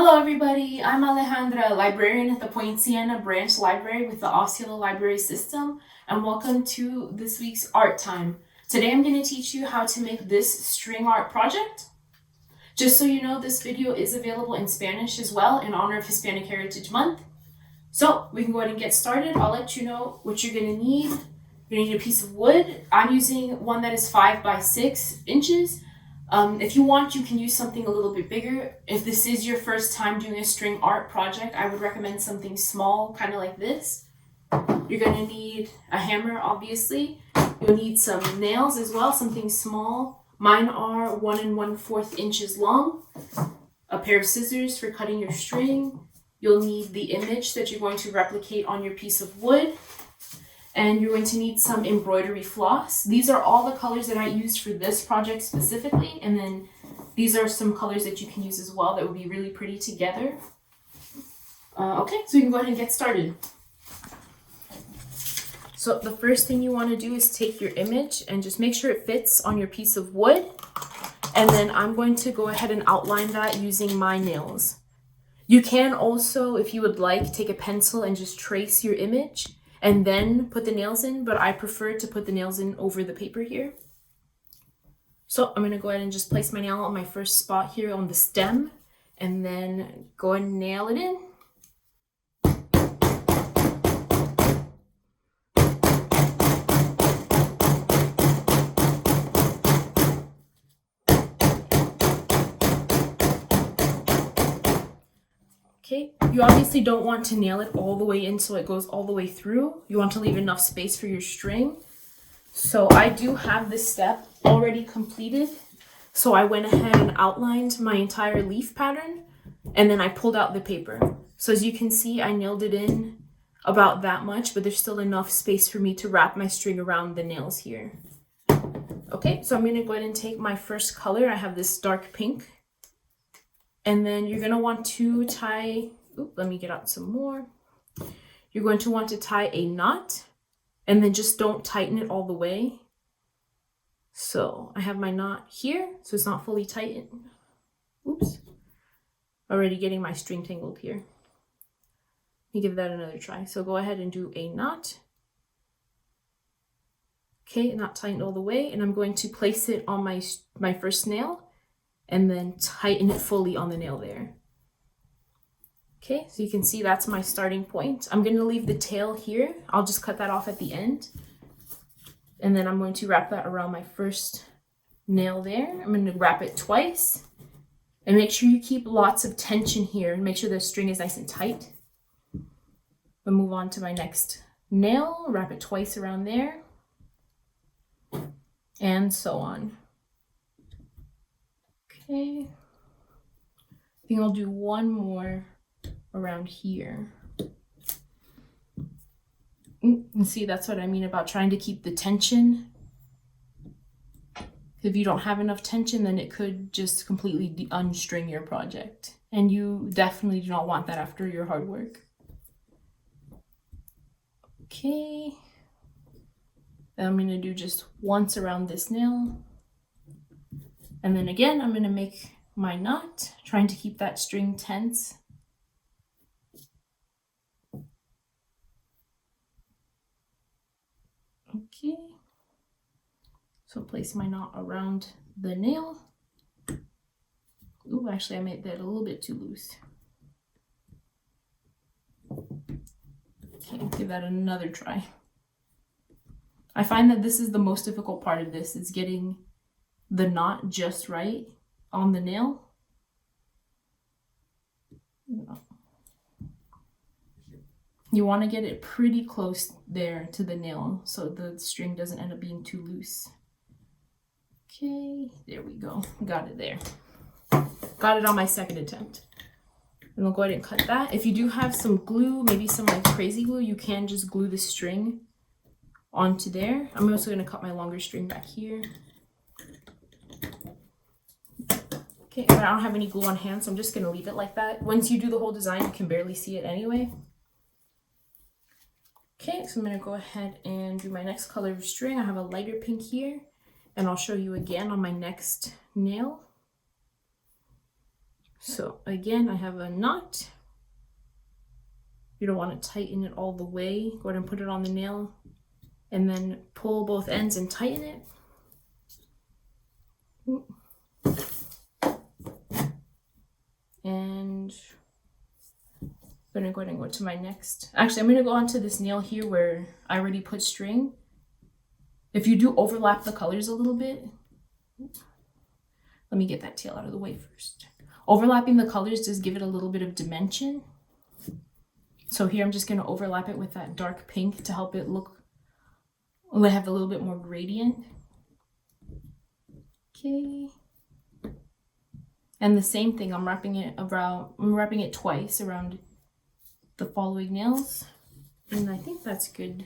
Hello everybody, I'm Alejandra, librarian at the Point Siena Branch Library with the Osceola Library System, and welcome to this week's art time. Today I'm going to teach you how to make this string art project. Just so you know, this video is available in Spanish as well in honor of Hispanic Heritage Month. So we can go ahead and get started. I'll let you know what you're going to need. You're going to need a piece of wood. I'm using one that is 5 by 6 inches. If you want, you can use something a little bit bigger. If this is your first time doing a string art project, I would recommend something small, kind of like this. You're going to need a hammer, obviously. You'll need some nails as well, something small. Mine are 1 1/4 inches long. A pair of scissors for cutting your string. You'll need the image that you're going to replicate on your piece of wood. And you're going to need some embroidery floss. These are all the colors that I used for this project specifically. And then these are some colors that you can use as well that would be really pretty together. Okay, so you can go ahead and get started. So the first thing you want to do is take your image and just make sure it fits on your piece of wood. And then I'm going to go ahead and outline that using my nails. You can also, if you would like, take a pencil and just trace your image and then put the nails in, but I prefer to put the nails in over the paper here. So I'm going to go ahead and just place my nail on my first spot here on the stem, and then go ahead and nail it in. Okay, you obviously don't want to nail it all the way in so it goes all the way through. You want to leave enough space for your string. So I do have this step already completed. So I went ahead and outlined my entire leaf pattern, and then I pulled out the paper. So as you can see, I nailed it in about that much, but there's still enough space for me to wrap my string around the nails here. Okay, so I'm going to go ahead and take my first color. I have this dark pink. And then you're going to want to tie, let me get out some more. You're going to want to tie a knot, and then just don't tighten it all the way. So I have my knot here, so it's not fully tightened. Oops. Already getting my string tangled here. Let me give that another try. So go ahead and do a knot. Okay, not tightened all the way, and I'm going to place it on my first nail, and then tighten it fully on the nail there. Okay, so you can see that's my starting point. I'm going to leave the tail here. I'll just cut that off at the end. And then I'm going to wrap that around my first nail there. I'm going to wrap it twice. And make sure you keep lots of tension here and make sure the string is nice and tight. I'll move on to my next nail, wrap it twice around there. And so on. Okay, I think I'll do one more around here. And see, that's what I mean about trying to keep the tension. If you don't have enough tension, then it could just completely unstring your project. And you definitely do not want that after your hard work. Okay, then I'm going to do just once around this nail. And then again, I'm going to make my knot, trying to keep that string tense. Okay. So place my knot around the nail. Ooh, actually I made that a little bit too loose. Okay, give that another try. I find that this is the most difficult part of this, is getting the knot just right on the nail. You want to get it pretty close there to the nail so the string doesn't end up being too loose. Okay, there we go. Got it there. Got it on my second attempt. And I'll go ahead and cut that. If you do have some glue, maybe some like crazy glue, you can just glue the string onto there. I'm also going to cut my longer string back here. Okay, but I don't have any glue on hand, so I'm just going to leave it like that. Once you do the whole design, you can barely see it anyway. Okay, so I'm going to go ahead and do my next color of string. I have a lighter pink here, and I'll show you again on my next nail. So again, I have a knot. You don't want to tighten it all the way. Go ahead and put it on the nail and then pull both ends and tighten it. And I'm gonna go ahead and go to my next. Actually, I'm gonna go onto this nail here where I already put string. If you do overlap the colors a little bit, let me get that tail out of the way first. Overlapping the colors does give it a little bit of dimension. So here I'm just gonna overlap it with that dark pink to help it look, have a little bit more gradient. Okay. And the same thing, I'm wrapping it twice around the following nails. And I think that's good.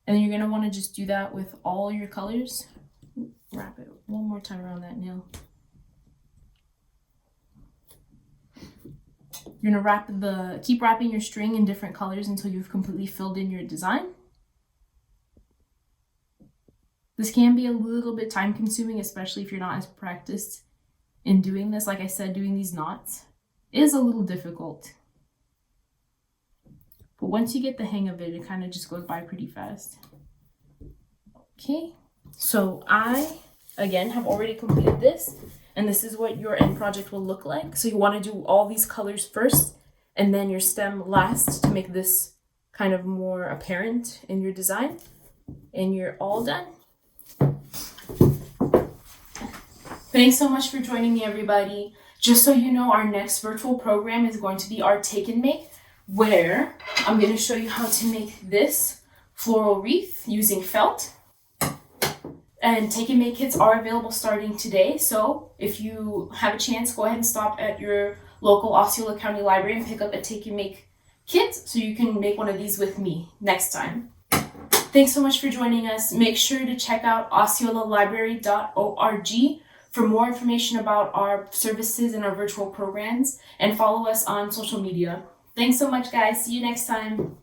And then you're gonna wanna just do that with all your colors. Wrap it one more time around that nail. You're gonna keep wrapping your string in different colors until you've completely filled in your design. This can be a little bit time consuming, especially if you're not as practiced in doing this. Like I said, doing these knots is a little difficult. But once you get the hang of it, it kind of just goes by pretty fast. Okay, so I, again, have already completed this, and this is what your end project will look like. So you want to do all these colors first, and then your stem last to make this kind of more apparent in your design. And you're all done. Thanks so much for joining me, everybody. Just so you know, our next virtual program is going to be our Take and Make, where I'm going to show you how to make this floral wreath using felt. And Take and Make kits are available starting today. So if you have a chance, go ahead and stop at your local Osceola County Library and pick up a Take and Make kit so you can make one of these with me next time. Thanks so much for joining us. Make sure to check out osceolalibrary.org for more information about our services and our virtual programs, and follow us on social media. Thanks so much, guys. See you next time.